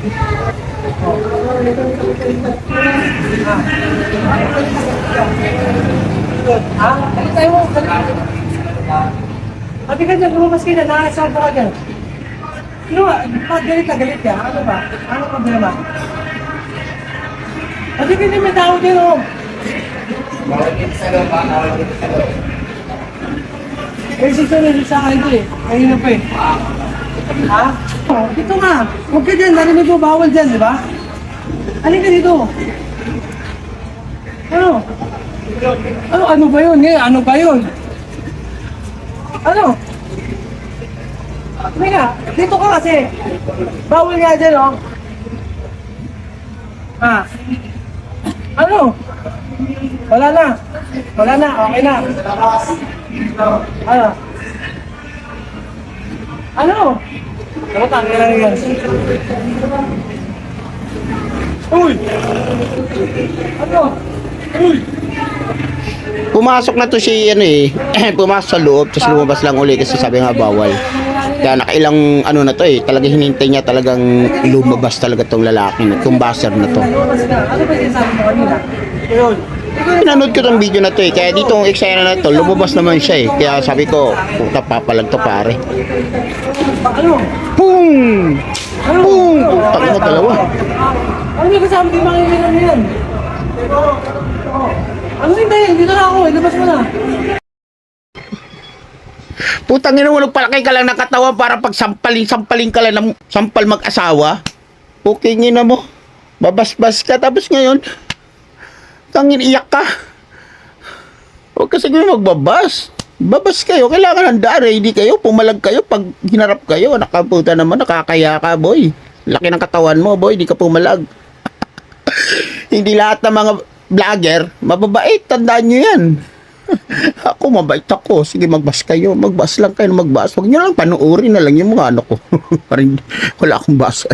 Ha? Ano tayo mo? Pati ka dyan, lumabas ka na, nakasama ka dyan. Ano ba? Ba't galit na galit ka? Ano ba? Ano problema? Pati ka dyan, may tao dyan, oh. Eh, susunod sa akin ito eh. Kanina pa eh. Ha? Oh, dito nga. Huwag ka dyan, narinig mo bawal dyan, di ba? Halika dito. Ano? Ano ba yun? Ano ba yun? Ano? Halika, dito ka kasi. Bawal nga dyan, oh. Ah. Ano? Wala na. Wala na, okay na. Ano? Ano? Ano tangin lang yan? Uy! Ano? Uy! Pumasok na to si ano eh. Pumasok sa loob tapos lumabas lang uli kasi sabi nga bawal. Kaya nakailang ano na to eh. Talaga hinintay niya talagang lumabas talaga tong lalaki na. Itong baser na to. Ano ba sinasabi mo kanina? Ayun. Pinanood ko tong video na to eh. Kaya dito ang eksena na to, lumabas naman siya eh. Kaya sabi ko, puta papalag to pare. Ano? Boom! Boom! Putang ina dalawa. Ano yung kasama di makikilan na yan? Ano yung tayo? Dito na ako, ilabas mo na. Putang ina mo, nagpalaki ka lang ng katawan para pag sampaling ka lang ng sampal mag-asawa. Pukingin na mo. Babasbas ka. Tapos ngayon, tangin iyak ka. Huwag kasi kayo magbabas. Babas kayo. Kailangan handa. Ready kayo. Pumalag kayo. Pag hinarap kayo, nakaputa naman. Nakakaya ka, boy. Laki ng katawan mo, boy. Di ka pumalag. Hindi lahat ng mga vlogger mababait. Tandaan nyo yan. Ako, mabait ako. Sige, magbas kayo. Magbas lang kayo. Magbas. Huwag nyo lang panuorin na lang yung mga ano ko. Parang wala akong basa.